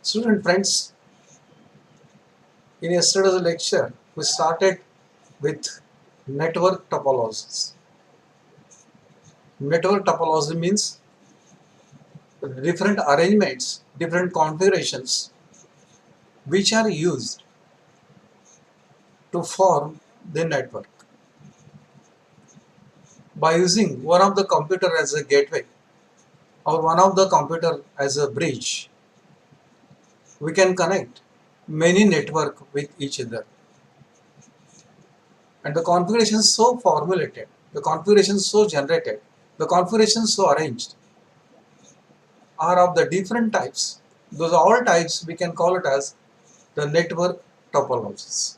Student friends, in yesterday's lecture, we started with network topologies. Network topology means different arrangements, different configurations which are used to form the network. By using one of the computer as a gateway or one of the computer as a bridge, we can connect many network with each other. And the configuration is so formulated, the configuration is so generated, the configuration is so arranged are of the different types. Those all types we can call it as the network topologies.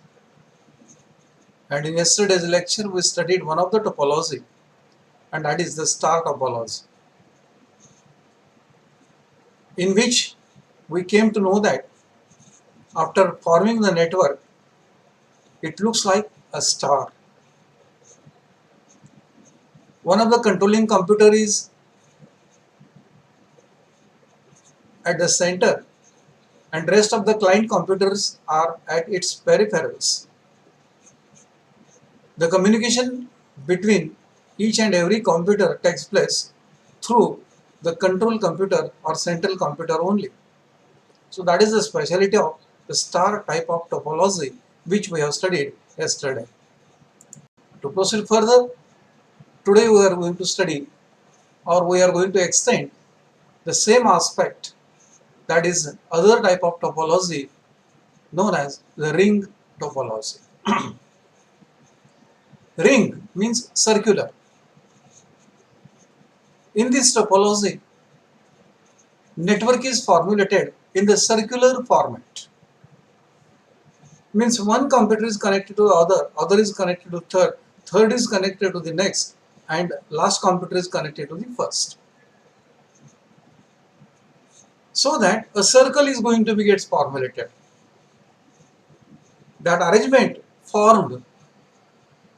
And in yesterday's lecture we studied one of the topology, and that is the star topology, in which we came to know that after forming the network it looks like a star. One of the controlling computer is at the center and rest of the client computers are at its peripherals. The communication between each and every computer takes place through the control computer or central computer only. So that is the speciality of the star type of topology which we have studied yesterday. To proceed further, today we are going to study, or we are going to extend the same aspect, that is other type of topology known as the ring topology. Ring means circular. In this topology, network is formulated in the circular format. Means one computer is connected to the other is connected to third is connected to the next, and last computer is connected to the first. So that a circle is going to be gets formulated. That arrangement formed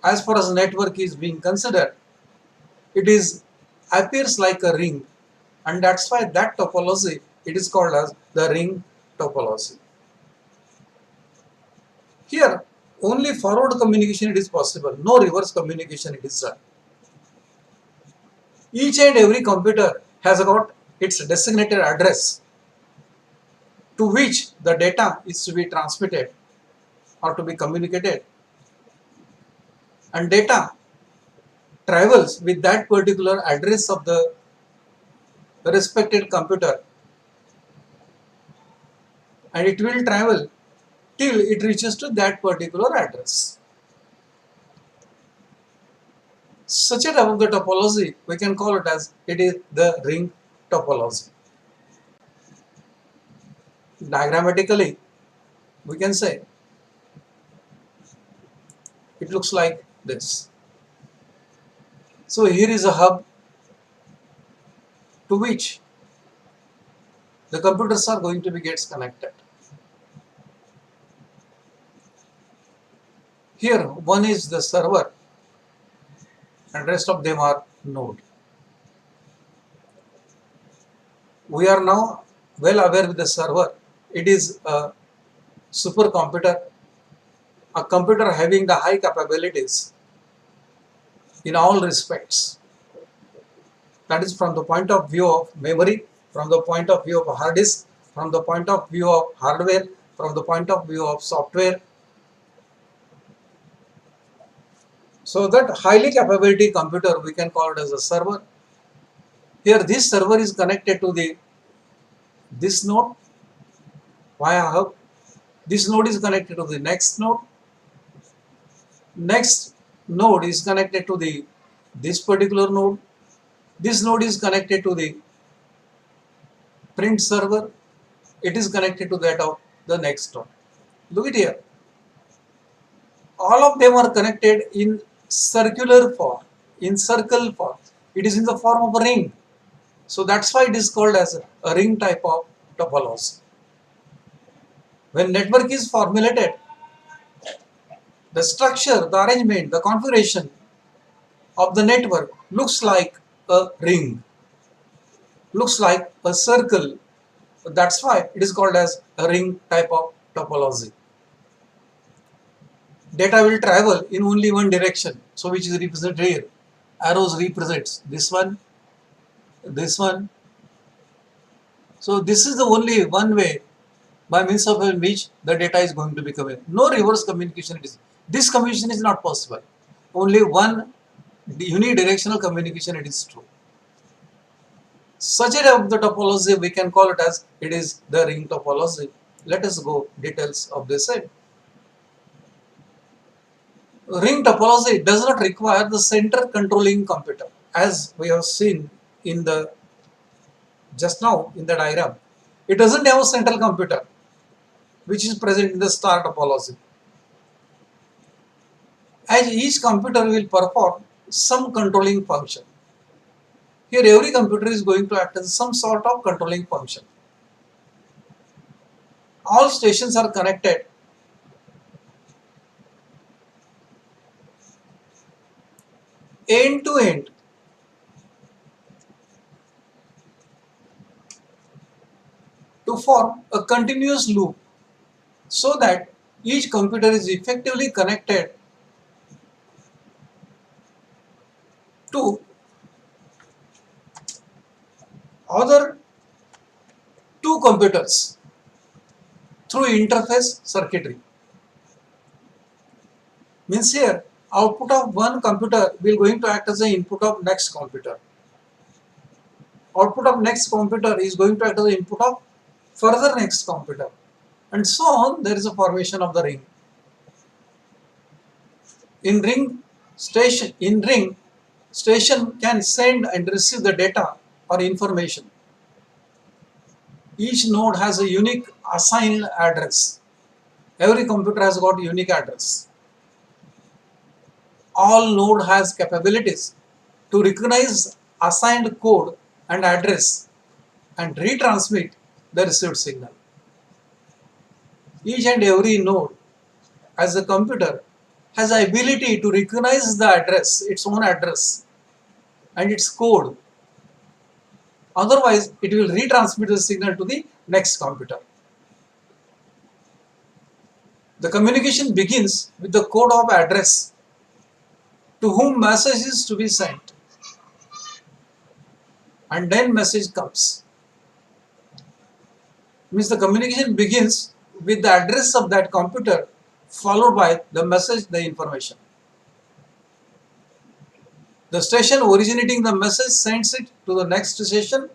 as far as network is being considered, it is appears like a ring, and that's why that topology it is called as the ring topology. Here only forward communication it is possible, no reverse communication it is done. Each and every computer has got its designated address to which the data is to be transmitted or to be communicated, and data travels with that particular address of the respected computer, and it will travel till it reaches to that particular address. Such a type of the topology we can call it as it is the ring topology. Diagrammatically we can say it looks like this. So here is a hub to which the computers are going to be gets connected. Here one is the server and rest of them are node. We are now well aware with the server. It is a supercomputer, a computer having the high capabilities in all respects. That is from the point of view of memory, from the point of view of hard disk, from the point of view of hardware, from the point of view of software. So that highly capability computer we can call it as a server. Here this server is connected to this node via hub. This node is connected to the next node. Next node is connected to this particular node. This node is connected to the print server. It is connected to that of the next node. Look at here. All of them are connected in circular form, in circle form. It is in the form of a ring. So that's why it is called as a ring type of topology. When network is formulated, the structure, the arrangement, the configuration of the network looks like a ring, looks like a circle That's why it is called as a ring type of topology. Data will travel in only one direction, so which is represented here. Arrows represents this one, this one. So this is the only one way by means of which the data is going to be coming. No reverse communication. This communication is not possible. Only one unidirectional communication it is true. Such a the topology we can call it as it is the ring topology. Let us go details of this side. Ring topology does not require the center controlling computer, as we have seen in the just now in the diagram. It doesn't have a central computer which is present in the star topology. As each computer will perform some controlling function. Here every computer is going to act as some sort of controlling function. All stations are connected end to end to form a continuous loop so that each computer is effectively connected to other two computers through interface circuitry. Means here output of one computer will going to act as the input of next computer. Output of next computer is going to act as the input of further next computer, and so on. There is a formation of the ring. In ring station can send and receive the data or information. Each node has a unique assigned address. Every computer has got a unique address. All node has capabilities to recognize assigned code and address and retransmit the received signal. Each and every node as a computer has the ability to recognize the address, its own address and its code. Otherwise, it will retransmit the signal to the next computer. The communication begins with the code of address to whom message is to be sent, and then message comes. Means the communication begins with the address of that computer followed by the message, the information. The station originating the message sends it to the next station.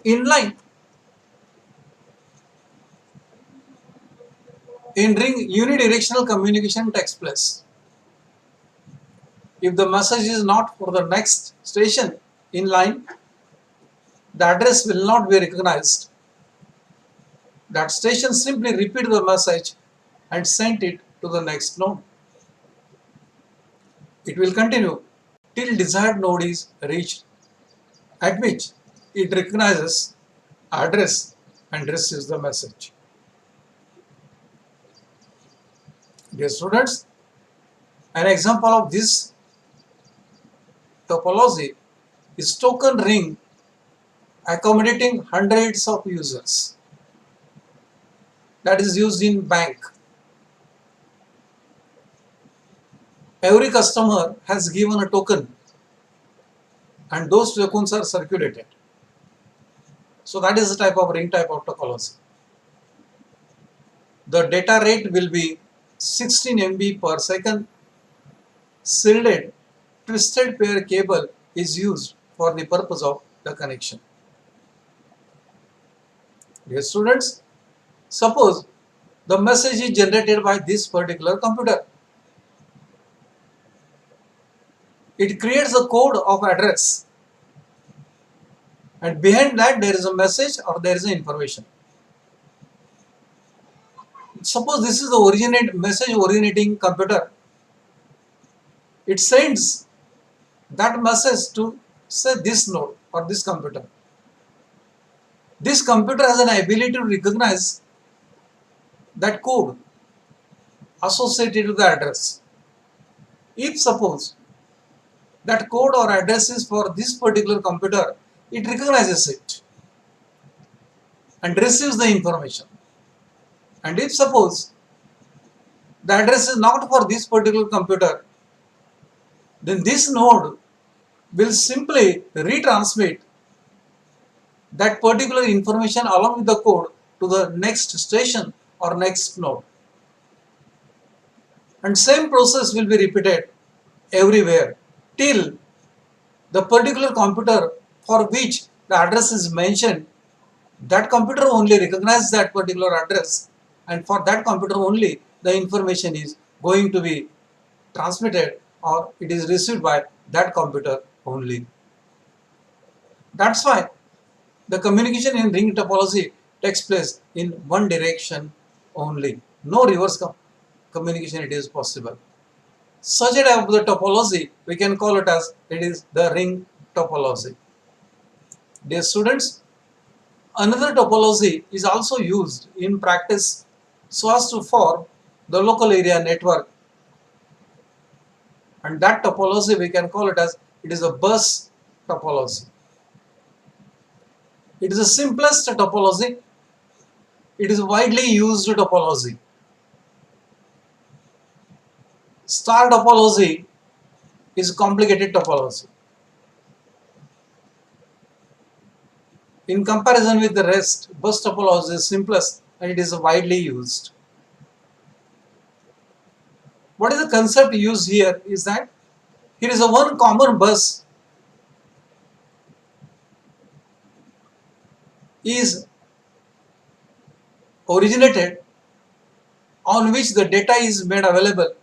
Inline. In ring, unidirectional communication takes place. If the message is not for the next station in line, the address will not be recognized. That station simply repeat the message and send it to the next node. It will continue till desired node is reached, at which it recognizes address and receives the message. Dear students, an example of this topology is token ring accommodating hundreds of users. That is used in bank. Every customer has given a token and those tokens are circulated. So that is the type of ring type of topology. The data rate will be 16 MB per second. Shielded twisted pair cable is used for the purpose of the connection. Dear students, suppose the message is generated by this particular computer. It creates a code of address and behind that there is a message or there is an information. Suppose this is the message originating computer. It sends that message to say this node or this computer. This computer has an ability to recognize that code associated with the address. If suppose that code or address is for this particular computer, it recognizes it and receives the information. And if suppose the address is not for this particular computer, then this node will simply retransmit that particular information along with the code to the next station or next node. And same process will be repeated everywhere till the particular computer for which the address is mentioned, that computer only recognizes that particular address, and for that computer only the information is going to be transmitted or it is received by that computer only. That's why the communication in ring topology takes place in one direction only. No reverse communication it is possible. Such a type of the topology we can call it as it is the ring topology. Dear students, another topology is also used in practice so as to form the local area network, and that topology we can call it as it is a bus topology. It is the simplest topology. It is widely used topology. Star topology is complicated topology. In comparison with the rest, bus topology is simplest and it is widely used. What is the concept used here is that here is a one common bus is originated on which the data is made available.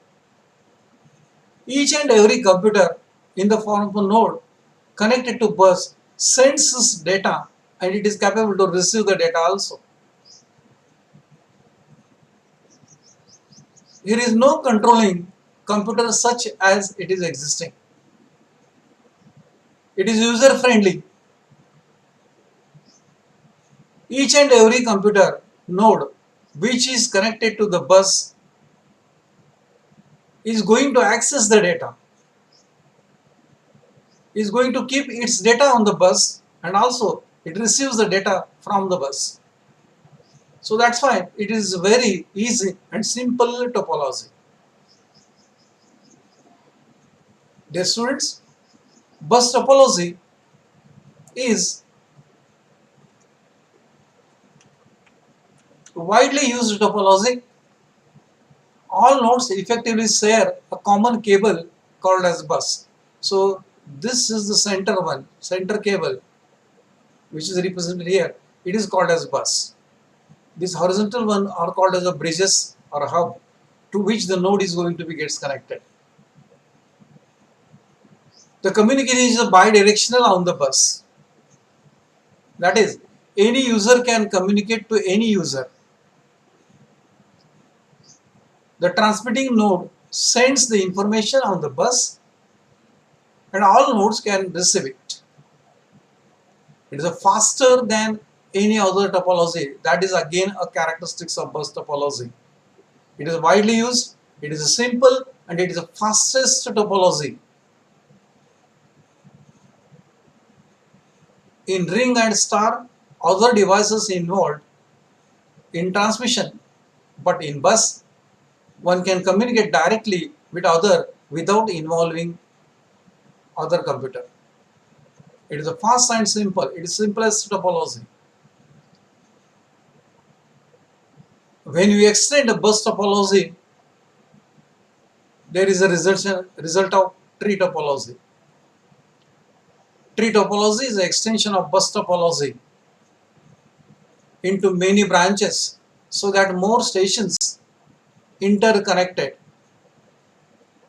Each and every computer in the form of a node connected to bus sends this data and it is capable to receive the data also. Here is no controlling computer such as it is existing. It is user friendly. Each and every computer node which is connected to the bus is going to access the data, is going to keep its data on the bus, and also it receives the data from the bus. So that's why it is very easy and simple topology. Dear students, bus topology is widely used topology. All nodes effectively share a common cable called as bus. So this is the center one, center cable, which is represented here. It is called as bus. This horizontal one are called as a bridges or a hub to which the node is going to be gets connected. The communication is bidirectional on the bus. That is, any user can communicate to any user. The transmitting node sends the information on the bus and all nodes can receive it. It is faster than any other topology. That is again a characteristics of bus topology. It is widely used, it is simple, and it is the fastest topology. In ring and star, other devices involved in transmission, but in bus, one can communicate directly with other without involving other computer. It is a fast and simple. It is simplest topology. When we extend a bus topology, there is a result of tree topology. Tree topology is an extension of bus topology into many branches so that more stations interconnected.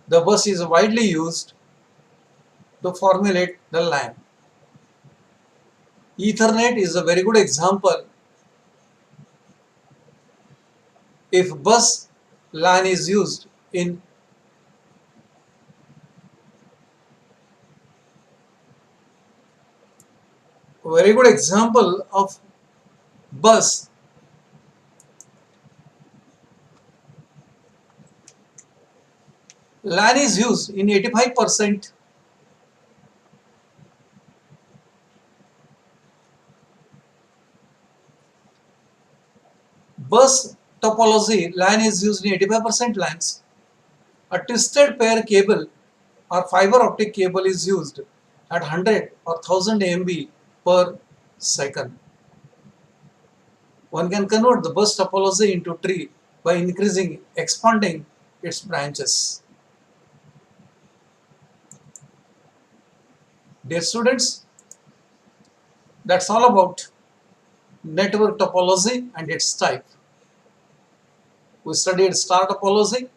The bus is widely used to formulate the LAN. Ethernet is a very good example. If bus LAN is used in a very good example of bus LAN is used in 85% bus topology, LAN is used in 85% LANs. A twisted pair cable or fiber optic cable is used at 100 or 1000 MB per second. One can convert the bus topology into tree by expanding its branches. Dear students, that's all about network topology and its type. We studied star topology,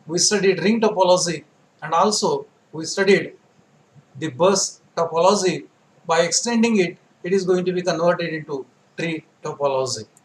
we studied ring topology, and also we studied the bus topology. By extending it, it is going to be converted into tree topology.